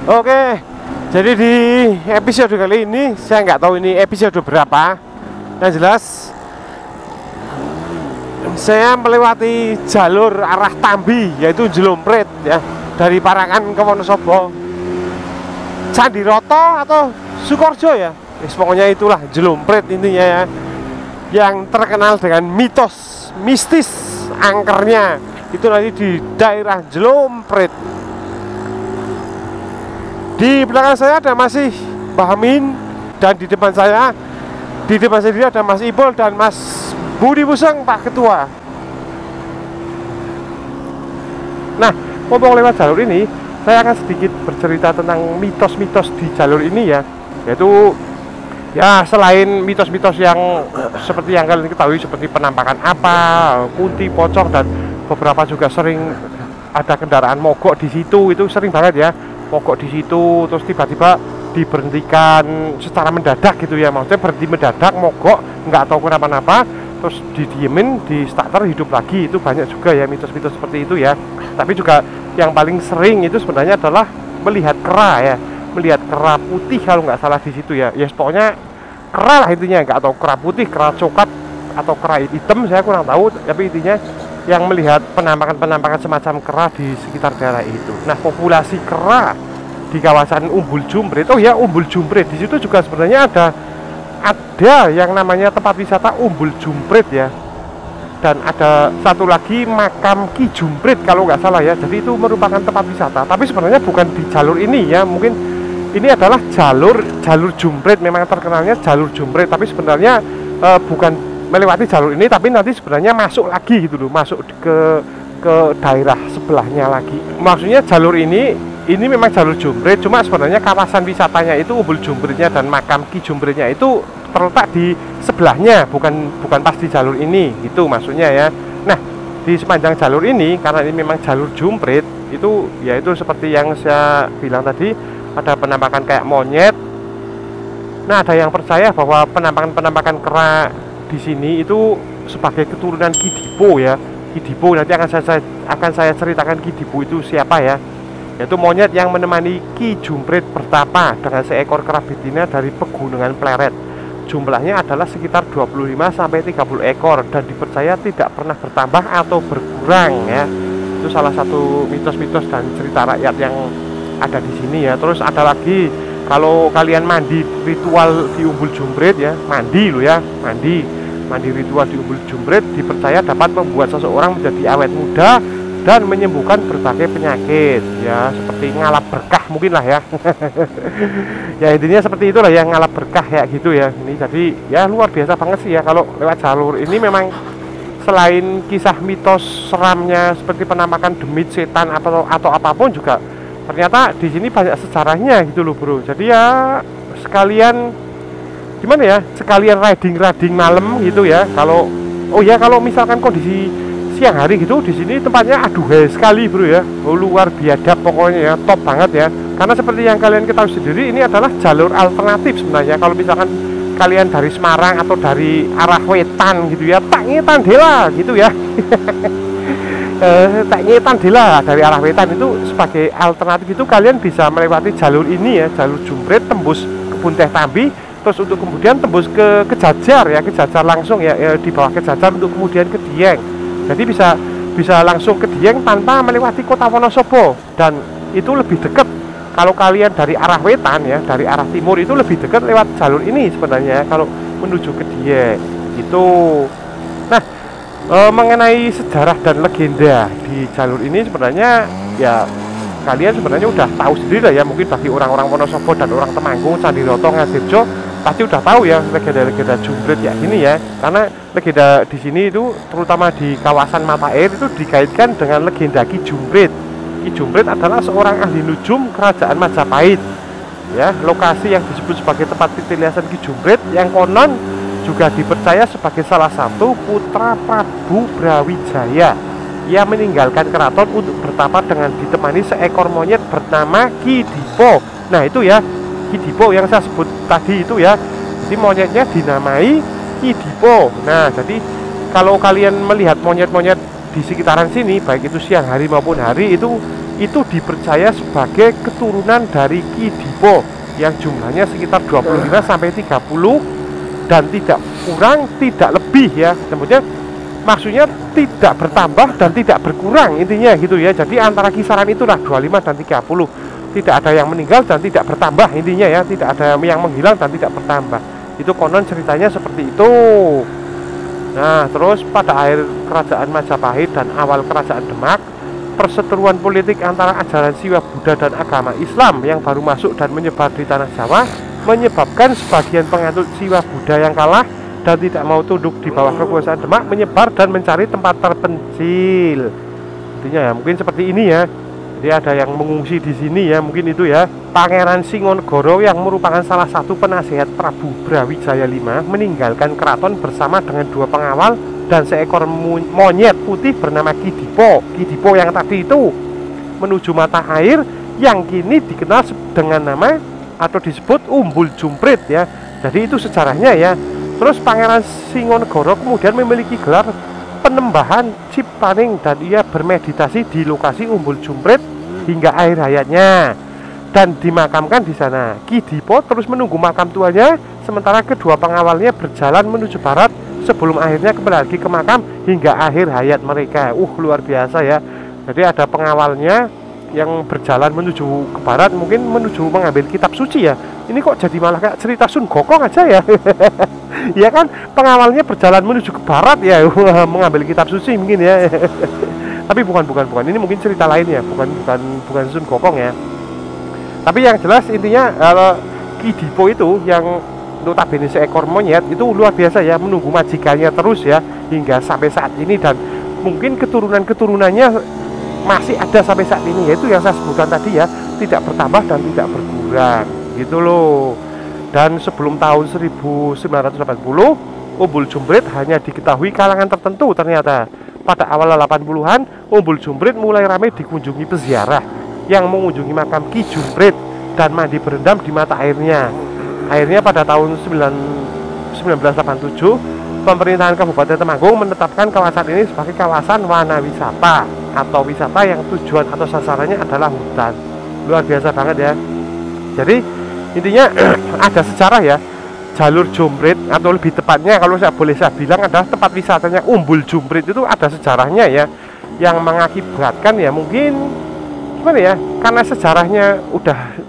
Oke, jadi di episode kali ini saya nggak tahu ini episode berapa. Yang jelas saya melewati jalur arah Tambi, yaitu Jelompret ya, dari Parakan ke Wonosobo, Candiroto atau Sukorjo ya. Pokoknya itulah Jelompret intinya ya, yang terkenal dengan mitos mistis angkernya itu nanti di daerah Jelompret. Di belakang saya ada masih Mbah Amin, dan di depan saya sendiri ada Mas Ipul dan Mas Budi Buseng, Pak Ketua. Nah, ngomong lewat jalur ini, saya akan sedikit bercerita tentang mitos-mitos di jalur ini ya. Yaitu ya, selain mitos-mitos yang seperti yang kalian ketahui, seperti penampakan apa, kunti, pocong, dan beberapa juga sering ada kendaraan mogok di situ. Itu sering banget ya, mogok di situ terus tiba-tiba diberhentikan secara mendadak gitu ya. Maksudnya berhenti mendadak, mogok, nggak tahu kenapa-napa, terus didiemin, di starter, hidup lagi. Itu banyak juga ya mitos-mitos seperti itu ya. Tapi juga yang paling sering itu sebenarnya adalah melihat kera ya, melihat kera putih kalau nggak salah di situ ya. Ya pokoknya kera lah intinya, nggak tahu kera putih, kera coklat, atau kera hitam, saya kurang tahu. Tapi intinya yang melihat penampakan semacam kera di sekitar daerah itu. Nah, populasi kera di kawasan Umbul Jumprit, oh ya, Umbul Jumprit di situ juga sebenarnya ada yang namanya tempat wisata Umbul Jumprit ya. Dan ada satu lagi makam Ki Jumprit kalau nggak salah ya. Jadi itu merupakan tempat wisata, tapi sebenarnya bukan di jalur ini ya. Mungkin ini adalah jalur Jumprit, memang terkenalnya jalur Jumprit, tapi sebenarnya bukan melewati jalur ini, tapi nanti sebenarnya masuk lagi gitu loh, masuk ke daerah sebelahnya lagi. Maksudnya jalur ini memang jalur Jumprit, cuma sebenarnya kawasan wisatanya itu Umbul Jumpritnya dan makam Ki Jumpritnya itu terletak di sebelahnya, bukan pas di jalur ini gitu maksudnya ya. Nah, di sepanjang jalur ini, karena ini memang jalur Jumprit, itu yaitu seperti yang saya bilang tadi, ada penampakan kayak monyet. Nah, ada yang percaya bahwa penampakan kera di sini itu sebagai keturunan Ki Dipo ya. Ki Dipo nanti akan saya ceritakan Ki Dipo itu siapa ya. Yaitu monyet yang menemani Ki Jumprit bertapa dengan seekor kera betina dari Pegunungan Pleret. Jumlahnya adalah sekitar 25-30 ekor dan dipercaya tidak pernah bertambah atau berkurang ya. Itu salah satu mitos-mitos dan cerita rakyat yang ada di sini ya. Terus ada lagi, kalau kalian mandi ritual di Umbul Jumprit ya, mandi ritual di Umbul Jumprit dipercaya dapat membuat seseorang menjadi awet muda dan menyembuhkan berbagai penyakit ya, seperti ngalap berkah mungkin lah ya. Ya intinya seperti itulah ya, ngalap berkah ya gitu ya. Ini jadi ya luar biasa banget sih ya kalau lewat jalur ini. Memang selain kisah mitos seramnya seperti penampakan demit, setan atau apapun, juga ternyata di sini banyak sejarahnya gitu loh bro. Jadi ya sekalian gimana ya, sekalian riding malam gitu ya. Kalau misalkan kondisi siang hari gitu, di sini tempatnya aduhai sekali bro ya. Luar biadab pokoknya ya, top banget ya. Karena seperti yang kalian ketahui sendiri, ini adalah jalur alternatif sebenarnya. Kalau misalkan kalian dari Semarang atau dari arah wetan gitu ya, tak ngetan dela gitu ya. Tak ngetan dela dari arah wetan itu sebagai alternatif, itu kalian bisa melewati jalur ini ya, jalur Jumprit, tembus Kebun Teh Tambi, terus untuk kemudian tembus ke Kejajar ya, Kejajar langsung ya, di bawah Kejajar untuk kemudian ke Dieng. Jadi bisa langsung ke Dieng tanpa melewati kota Wonosobo, dan itu lebih dekat. Kalau kalian dari arah wetan ya, dari arah timur itu lebih dekat lewat jalur ini sebenarnya kalau menuju ke Dieng gitu. Nah, mengenai sejarah dan legenda di jalur ini sebenarnya ya kalian sebenarnya udah tahu sendiri lah ya. Mungkin bagi orang-orang Wonosobo dan orang Temanggung, Candiroto, Ngasirjo pasti udah tahu ya legenda-legenda Jumprit ya ini ya. Karena legenda di sini itu terutama di kawasan Mata Air itu dikaitkan dengan legenda Ki Jumprit. Ki Jumprit adalah seorang ahli nujum kerajaan Majapahit ya. Lokasi yang disebut sebagai tempat titilasan Ki Jumprit yang konon juga dipercaya sebagai salah satu putra Prabu Brawijaya. Ia meninggalkan keraton untuk bertapa dengan ditemani seekor monyet bernama Ki Dipo. Nah itu ya, Ki Dipo yang saya sebut tadi itu ya. Jadi monyetnya dinamai Ki Dipo. Nah jadi kalau kalian melihat monyet-monyet di sekitaran sini, baik itu siang hari maupun hari, itu itu dipercaya sebagai keturunan dari Ki Dipo yang jumlahnya sekitar 25 sampai 30 dan tidak kurang, tidak lebih ya. Kemudian maksudnya tidak bertambah dan tidak berkurang intinya gitu ya. Jadi antara kisaran itulah 25 dan 30. Tidak ada yang meninggal dan tidak bertambah intinya ya. Tidak ada yang menghilang dan tidak bertambah. Itu konon ceritanya seperti itu. Nah, terus pada akhir kerajaan Majapahit dan awal kerajaan Demak, perseteruan politik antara ajaran Siwa Buddha dan agama Islam yang baru masuk dan menyebar di tanah Jawa menyebabkan sebagian penganut Siwa Buddha yang kalah dan tidak mau tunduk di bawah kekuasaan Demak menyebar dan mencari tempat terpencil. Intinya ya mungkin seperti ini ya. Jadi ada yang mengungsi di sini ya, mungkin itu ya. Pangeran Singonegoro yang merupakan salah satu penasihat Prabu Brawijaya V meninggalkan keraton bersama dengan 2 pengawal dan seekor monyet putih bernama Ki Dipo. Ki Dipo yang tadi itu menuju mata air yang kini dikenal dengan nama atau disebut Umbul Jumprit ya. Jadi itu sejarahnya ya. Terus Pangeran Singonegoro kemudian memiliki gelar Penembahan Cipaning dan ia bermeditasi di lokasi Umbul Jumprit hingga akhir hayatnya dan dimakamkan di sana. Ki Dipo terus menunggu makam tuanya sementara kedua pengawalnya berjalan menuju barat sebelum akhirnya kembali lagi ke makam hingga akhir hayat mereka. Luar biasa ya. Jadi ada pengawalnya yang berjalan menuju ke barat, mungkin menuju mengambil kitab suci ya. Ini kok jadi malah kayak cerita Sun Gokong aja ya. Ya kan, pengawalnya berjalan menuju ke barat ya, mengambil kitab suci mungkin ya. Tapi bukan. Ini mungkin cerita lain ya, bukan Sun Gokong ya. Tapi yang jelas intinya Ki Dipo itu yang notabene seekor monyet itu luar biasa ya, menunggu majikannya terus ya hingga sampai saat ini dan mungkin keturunannya masih ada sampai saat ini, yaitu yang saya sebutkan tadi ya, tidak bertambah dan tidak berkurang gitu loh. Dan sebelum tahun 1980 Umbul Jumprit hanya diketahui kalangan tertentu. Ternyata pada awal 80-an Umbul Jumprit mulai ramai dikunjungi peziarah yang mengunjungi makam Ki Jumprit dan mandi berendam di mata airnya. Akhirnya pada tahun 1987 pemerintahan Kabupaten Temanggung menetapkan kawasan ini sebagai kawasan wana wisata atau wisata yang tujuan atau sasarannya adalah hutan. Luar biasa banget ya. Jadi intinya ada sejarah ya. Jalur Jumprit atau lebih tepatnya kalau saya bilang adalah tempat wisatanya Umbul Jumprit itu ada sejarahnya ya, yang mengakibatkan ya mungkin gimana ya, karena sejarahnya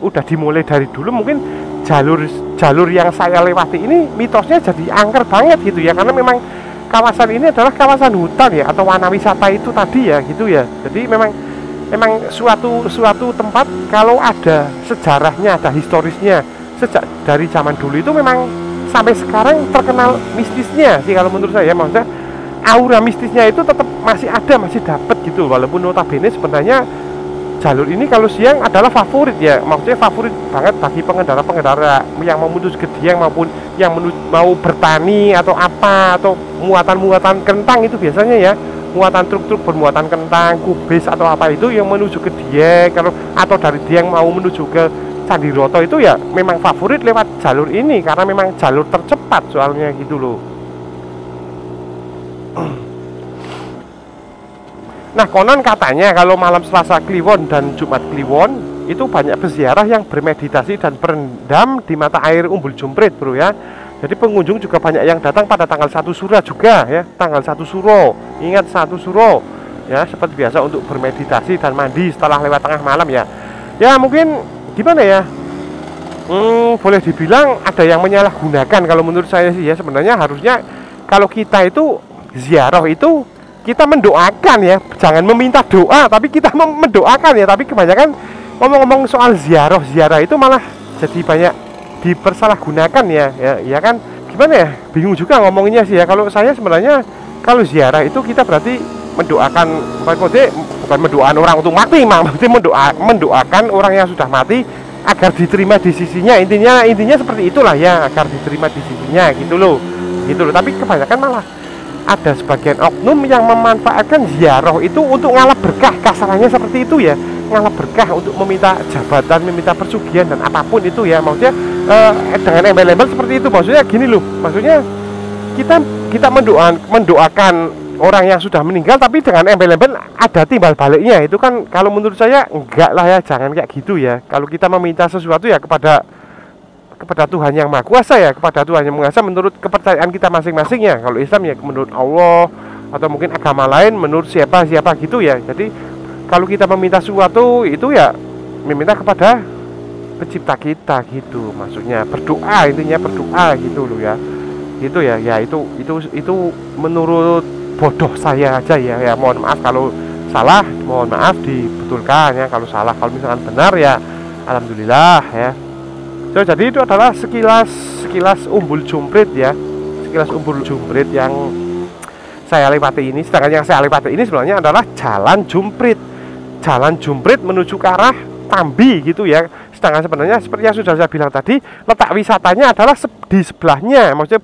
udah dimulai dari dulu, mungkin jalur yang saya lewati ini mitosnya jadi angker banget gitu ya, karena memang kawasan ini adalah kawasan hutan ya atau wana wisata itu tadi ya gitu ya. Jadi memang suatu tempat kalau ada sejarahnya, ada historisnya sejak dari zaman dulu itu memang sampai sekarang terkenal mistisnya sih kalau menurut saya. Maksudnya aura mistisnya itu tetap masih ada, masih dapat gitu, walaupun notabene sebenarnya jalur ini kalau siang adalah favorit ya, maksudnya favorit banget bagi pengendara-pengendara yang mau menuju ke Dieng maupun yang mau bertani atau apa, atau muatan-muatan kentang itu biasanya ya, muatan truk-truk bermuatan kentang, kubis atau apa itu yang menuju ke Dieng, atau dari Dieng mau menuju ke Candiroto itu ya memang favorit lewat jalur ini karena memang jalur tercepat soalnya gitu loh. Nah, konon katanya kalau malam Selasa Kliwon dan Jumat Kliwon itu banyak peziarah yang bermeditasi dan berendam di mata air Umbul Jumprit, bro ya. Jadi pengunjung juga banyak yang datang pada tanggal 1 Suro juga ya, tanggal 1 Suro. Ingat 1 Suro ya, seperti biasa untuk bermeditasi dan mandi setelah lewat tengah malam ya. Ya mungkin gimana ya? Boleh dibilang ada yang menyalahgunakan kalau menurut saya sih ya. Sebenarnya harusnya kalau kita itu ziarah itu kita mendoakan ya, jangan meminta doa, tapi kita mendoakan ya. Tapi kebanyakan ngomong-ngomong soal ziarah itu malah jadi banyak dipersalahgunakan ya kan, gimana ya, bingung juga ngomonginnya sih ya. Kalau saya sebenarnya kalau ziarah itu kita berarti mendoakan, bukan mendoakan orang untuk mati, maksudnya mendoakan orang yang sudah mati agar diterima di sisinya, intinya seperti itulah ya, agar diterima di sisinya gitu loh. Tapi kebanyakan malah ada sebagian oknum yang memanfaatkan ziarah itu untuk ngalap berkah, kasarannya seperti itu ya, ngalap berkah untuk meminta jabatan, meminta persugihan dan apapun itu ya, maksudnya dengan embel-embel seperti itu. Maksudnya gini loh, maksudnya kita mendoakan orang yang sudah meninggal tapi dengan embel-embel ada timbal baliknya. Itu kan kalau menurut saya enggak lah ya, jangan kayak gitu ya. Kalau kita meminta sesuatu ya kepada Tuhan yang Maha Kuasa ya, kepada Tuhan yang Maha Kuasa menurut kepercayaan kita masing-masing ya. Kalau Islam ya menurut Allah, atau mungkin agama lain menurut siapa gitu ya. Jadi kalau kita meminta sesuatu itu ya meminta kepada pencipta kita gitu, maksudnya berdoa, intinya berdoa gitu loh ya. Itu ya, itu menurut bodoh saya aja ya. Ya mohon maaf kalau salah, mohon maaf dibetulkan ya. Kalau salah, kalau misalkan benar ya alhamdulillah ya. So, jadi itu adalah sekilas umbul jumprit ya, sekilas umbul jumprit yang saya lewati ini. Sedangkan yang saya lewati ini sebenarnya adalah jalan jumprit menuju ke arah Tambi gitu ya. Sedangkan sebenarnya seperti yang sudah saya bilang tadi, letak wisatanya adalah di sebelahnya. Maksudnya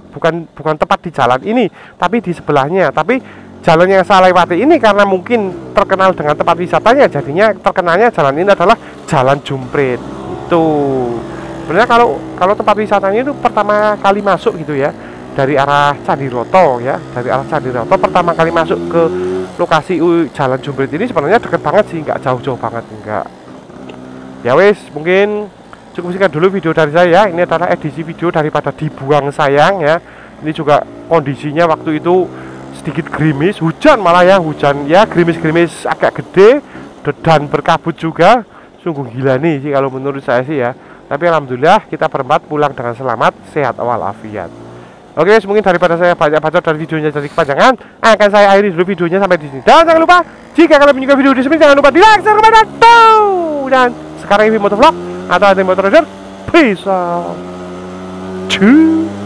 bukan tepat di jalan ini, tapi di sebelahnya. Tapi jalan yang saya lewati ini karena mungkin terkenal dengan tempat wisatanya, jadinya terkenalnya jalan ini adalah jalan jumprit. Itu sebenarnya kalau tempat wisatanya itu pertama kali masuk gitu ya, dari arah Candiroto ya, dari arah Candiroto pertama kali masuk ke lokasi jalan jumprit ini sebenarnya deket banget sih, nggak jauh-jauh banget, enggak. Ya wes, mungkin cukup sekian dulu video dari saya. Ini adalah edisi video daripada dibuang sayang ya. Ini juga kondisinya waktu itu sedikit gerimis, hujan malah ya, hujan ya, gerimis-gerimis agak gede dan berkabut juga. Sungguh gila nih sih kalau menurut saya sih ya. Tapi alhamdulillah kita berempat pulang dengan selamat, sehat walafiat. Oke, mungkin daripada saya banyak bacot dan videonya jadi kepanjangan, akan saya akhiri dulu videonya sampai di sini. Dan jangan lupa, jika kalian menyukai video di sini, jangan lupa di like, share, komen, dan sekarang ini motovlog atau anti motor rider, peace out. Cuy.